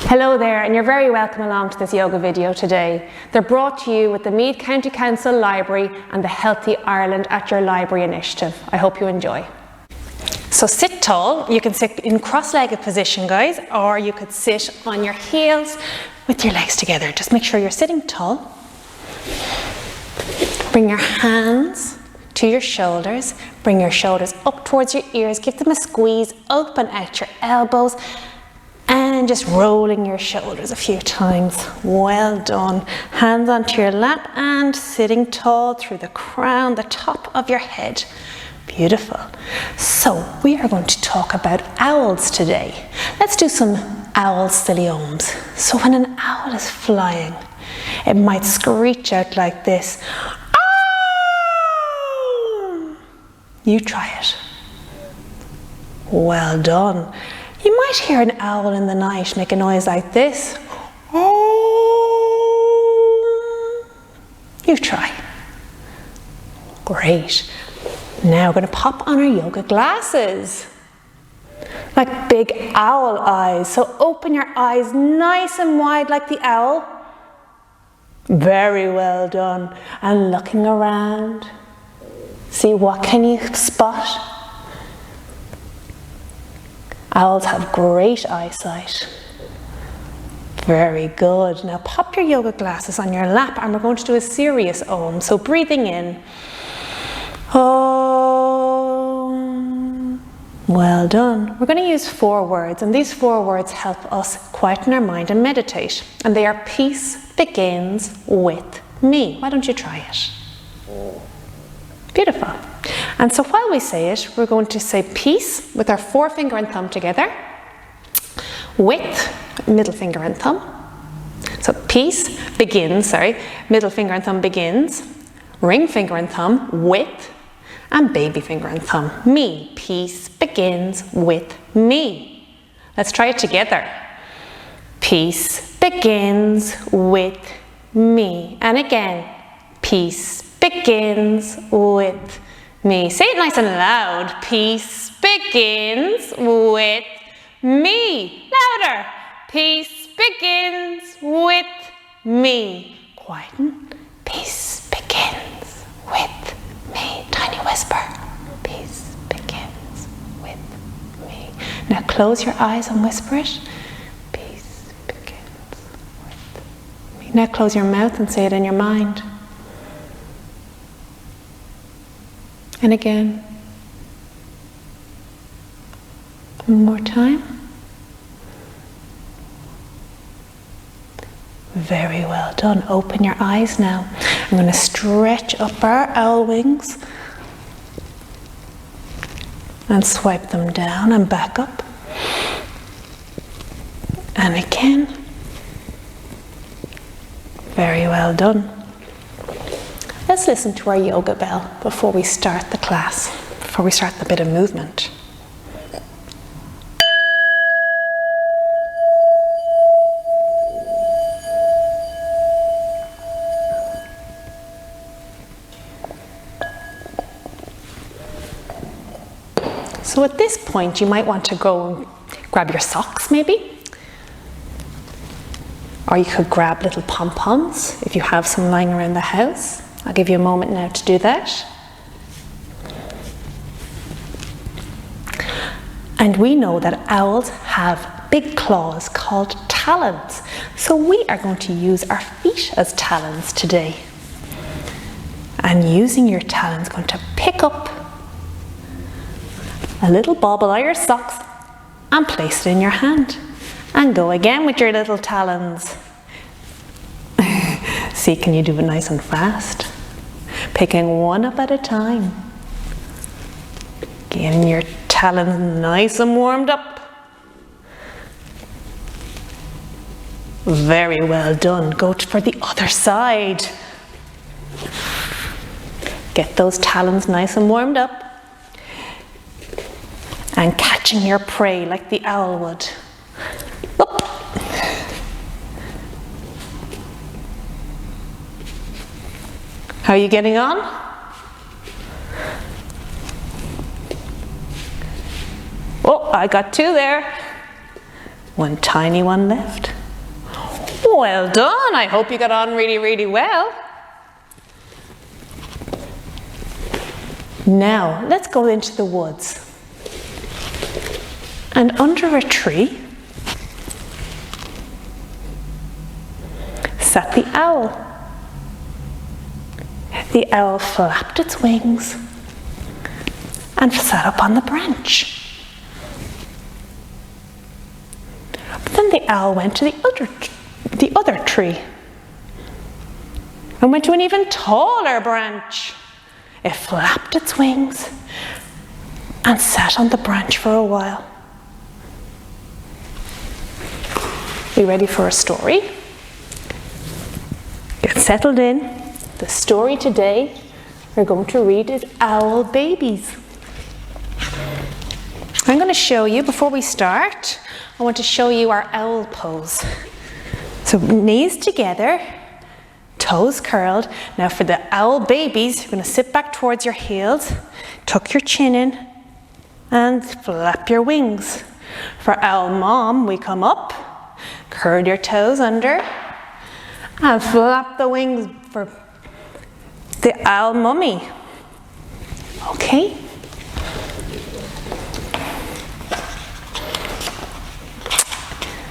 Hello there, and you're very welcome along to this yoga video today. They're brought to you with the Meath County Council Library and the Healthy Ireland at Your Library initiative. I hope you enjoy. So sit tall. You can sit in cross-legged position, guys, or you could sit on your heels with your legs together. Just make sure you're sitting tall. Bring your hands to your shoulders. Bring your shoulders up towards your ears. Give them a squeeze. Open out your elbows. And just rolling your shoulders a few times. Well done. Hands onto your lap and sitting tall through the crown, the top of your head. Beautiful. So we are going to talk about owls today. Let's do some owl stilliomes. So when an owl is flying, it might screech out like this. Ah! You try it. Well done. You might hear an owl in the night make a noise like this. Oh. You try. Great. Now we're going to pop on our yoga glasses. Like big owl eyes. So open your eyes nice and wide like the owl. Very well done. And looking around. See, what can you spot? Owls have great eyesight. Very good. Now pop your yoga glasses on your lap and we're going to do a serious Om. So breathing in. Om. Well done. We're going to use 4 words, and these 4 words help us quieten our mind and meditate. And they are peace begins with me. Why don't you try it? Beautiful. And so while we say it, we're going to say peace with our forefinger and thumb together, with middle finger and thumb. So peace begins, middle finger and thumb begins, ring finger and thumb with, and baby finger and thumb, me. Peace begins with me. Let's try it together. Peace begins with me. And again, peace begins with me. Say it nice and loud. Peace begins with me. Louder. Peace begins with me. Quieten. Peace begins with me. Tiny whisper. Peace begins with me. Now close your eyes and whisper it. Peace begins with me. Now close your mouth and say it in your mind. And again. One more time. Very well done. Open your eyes now. I'm going to stretch up our owl wings and swipe them down and back up. And again. Very well done. Let's listen to our yoga bell before we start the class, before we start the bit of movement. So at this point, you might want to go and grab your socks maybe. Or you could grab little pom-poms if you have some lying around the house. I'll give you a moment now to do that. And we know that owls have big claws called talons. So we are going to use our feet as talons today. And using your talons, going to pick up a little bauble of your socks and place it in your hand. And go again with your little talons. See, can you do it nice and fast? Picking one up at a time. Getting your talons nice and warmed up. Very well done. Go for the other side. Get those talons nice and warmed up. And catching your prey like the owl would. Up. How are you getting on? Oh, I got 2 there. One tiny one left. Well done. I hope you got on really, really well. Now, let's go into the woods. And under a tree sat the owl. The owl flapped its wings and sat up on the branch. But then the owl went to the other tree and went to an even taller branch. It flapped its wings and sat on the branch for a while. Are you ready for a story? Get settled in. The story today, we're going to read is Owl Babies. I'm going to show you, before we start, I want to show you our owl pose. So knees together, toes curled. Now for the owl babies, you're going to sit back towards your heels, tuck your chin in, and flap your wings. For owl mom, we come up, curl your toes under, and flap the wings for the owl mummy. Okay?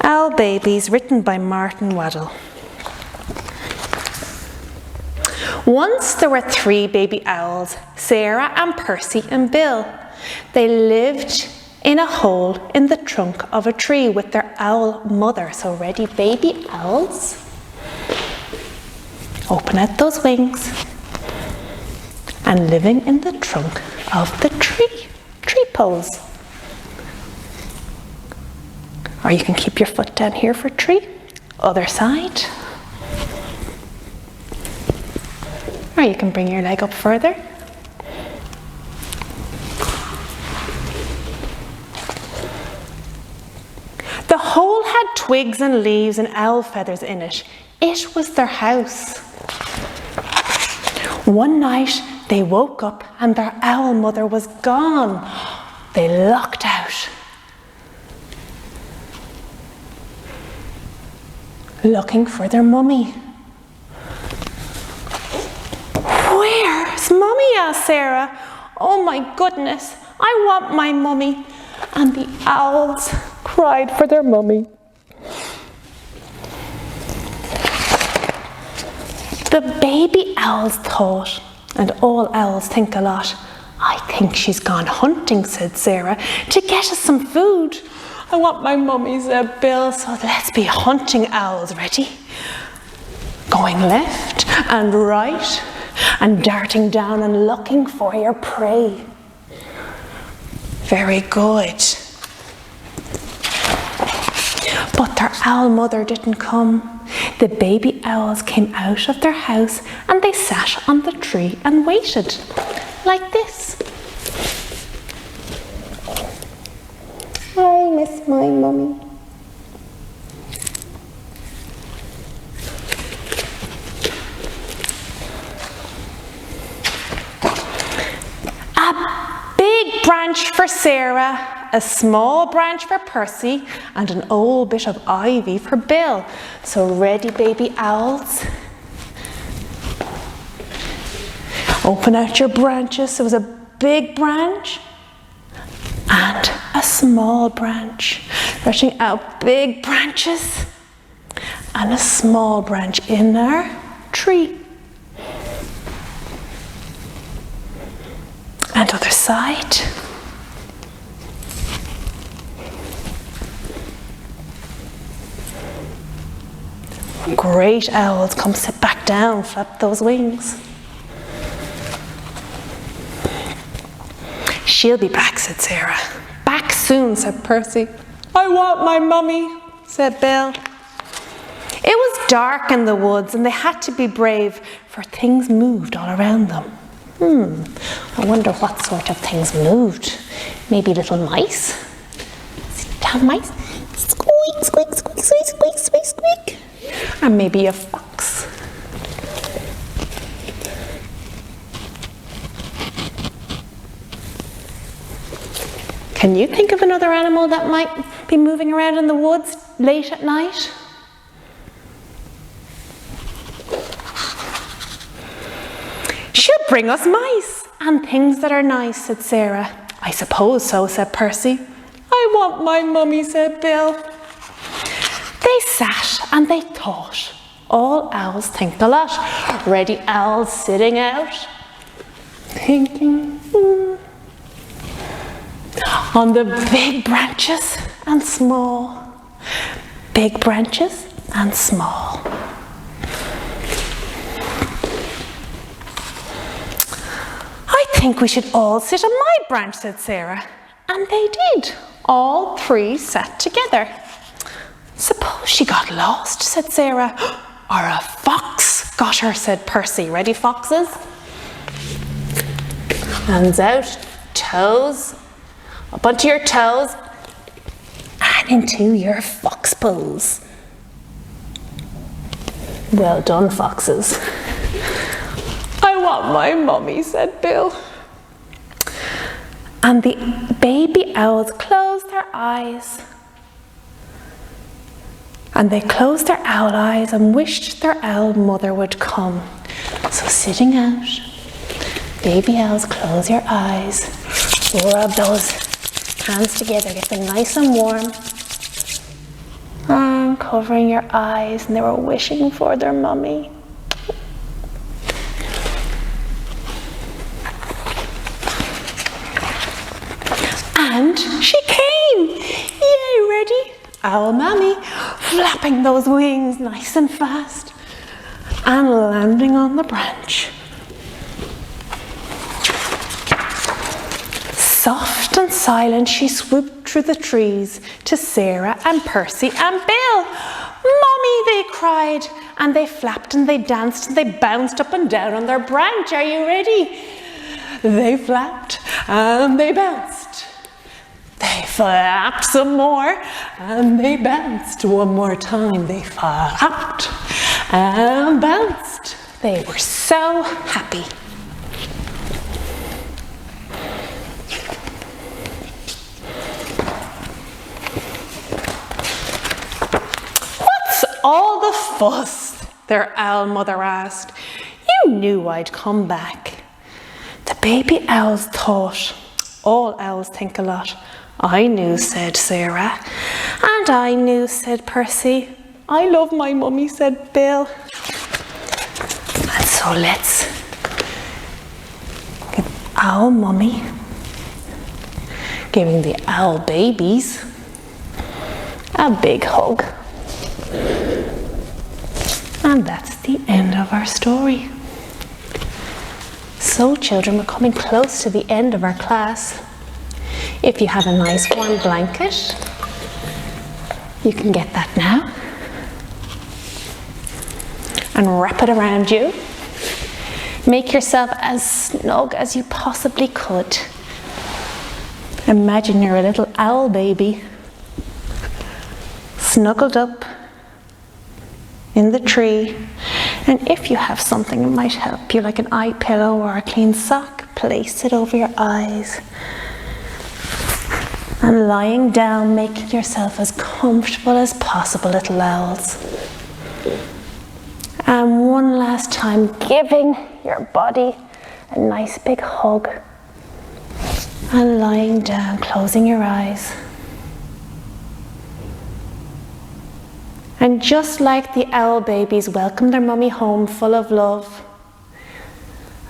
Owl Babies, written by Martin Waddell. Once there were 3 baby owls, Sarah and Percy and Bill. They lived in a hole in the trunk of a tree with their owl mother. So ready, baby owls? Open out those wings. And living in the trunk of the tree pose. Or you can keep your foot down here for tree. Other side. Or you can bring your leg up further. The hole had twigs and leaves and owl feathers in it. It was their house. One night they woke up and their owl mother was gone. They locked out, looking for their mummy. Where's mummy? Asked Sarah. Oh my goodness, I want my mummy. And the owls cried for their mummy. The baby owls thought, and all owls think a lot, I think she's gone hunting, said Sarah, to get us some food. I want my mummy, said Bill, so let's be hunting owls. Ready? Going left and right and darting down and looking for your prey. Very good. But their owl mother didn't come. The baby owls came out of their house and they sat on the tree and waited, like this. I miss my mummy. A big branch for Sarah, a small branch for Percy, and an old bit of ivy for Bill. So ready, baby owls? Open out your branches. There was a big branch and a small branch. Stretching out big branches and a small branch in our tree. And other side. Great owls, come sit back down, flap those wings. She'll be back, said Sarah. Back soon, said Percy. I want my mummy, said Bill. It was dark in the woods and they had to be brave, for things moved all around them. I wonder what sort of things moved. Maybe little mice? Sit down, mice. Squeak, squeak, squeak, squeak, squeak, squeak, squeak. Or maybe a fox. Can you think of another animal that might be moving around in the woods late at night? bring us mice and things that are nice, said Sarah. I suppose so, said Percy. I want my mummy, said Bill. They sat and they thought. All owls think a lot. Ready owls sitting out, thinking on the big branches and small. Big branches and small. I think we should all sit on my branch, said Sarah. And they did. All three sat together. Suppose she got lost, said Sarah. Or a fox got her, said Percy. Ready, foxes? Hands out, toes, up onto your toes, and into your fox pose. Well done, foxes. I want my mummy, said Bill. And the baby owls closed their eyes. And they closed their owl eyes and wished their owl mother would come. So sitting out, baby owls, close your eyes, rub those hands together, get them nice and warm, and covering your eyes, and they were wishing for their mummy. And she came! Yay, ready? Owl mammy, flapping those wings nice and fast and landing on the branch. Soft and silent she swooped through the trees to Sarah and Percy and Bill. Mummy, they cried, and they flapped and they danced and they bounced up and down on their branch. Are you ready? They flapped and they bounced. They flapped some more and they bounced one more time. They flapped and bounced. They were so happy. What's all the fuss? Their owl mother asked. You knew I'd come back. The baby owls thought. All owls think a lot. I knew, said Sarah. And I knew, said Percy. I love my mummy, said Bill. And so let's give owl mummy, giving the owl babies a big hug. And that's the end of our story. So children, we're coming close to the end of our class. If you have a nice warm blanket, you can get that now and wrap it around you. Make yourself as snug as you possibly could. Imagine you're a little owl baby snuggled up in the tree, and if you have something that might help you, like an eye pillow or a clean sock, place it over your eyes. And lying down, making yourself as comfortable as possible, little owls. And one last time, giving your body a nice big hug. And lying down, closing your eyes. And just like the owl babies welcome their mummy home full of love,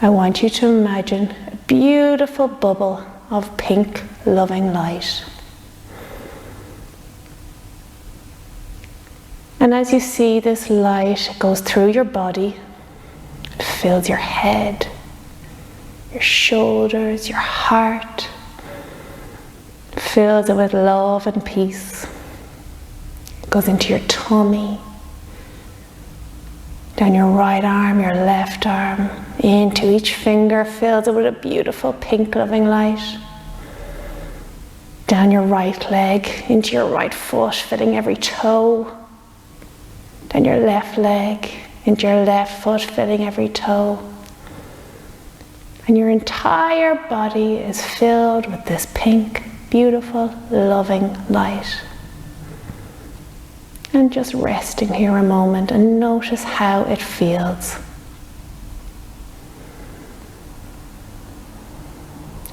I want you to imagine a beautiful bubble of pink, loving light. And as you see this light, it goes through your body, it fills your head, your shoulders, your heart, fills it with love and peace. It goes into your tummy, down your right arm, your left arm, into each finger, fills it with a beautiful pink loving light. Down your right leg, into your right foot, filling every toe. Down your left leg, into your left foot, filling every toe. And your entire body is filled with this pink, beautiful, loving light. And just resting here a moment and notice how it feels.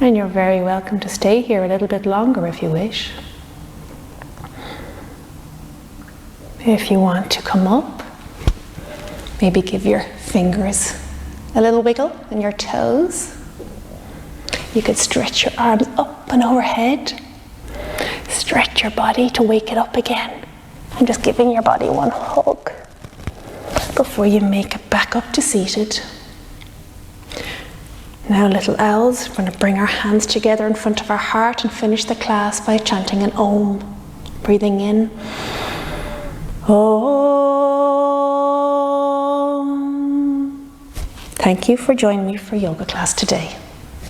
And you're very welcome to stay here a little bit longer if you wish. If you want to come up, maybe give your fingers a little wiggle and your toes. You could stretch your arms up and overhead. Stretch your body to wake it up again. And just giving your body one hug before you make it back up to seated. Now, little owls, we're going to bring our hands together in front of our heart and finish the class by chanting an Om. Breathing in. Om. Thank you for joining me for yoga class today.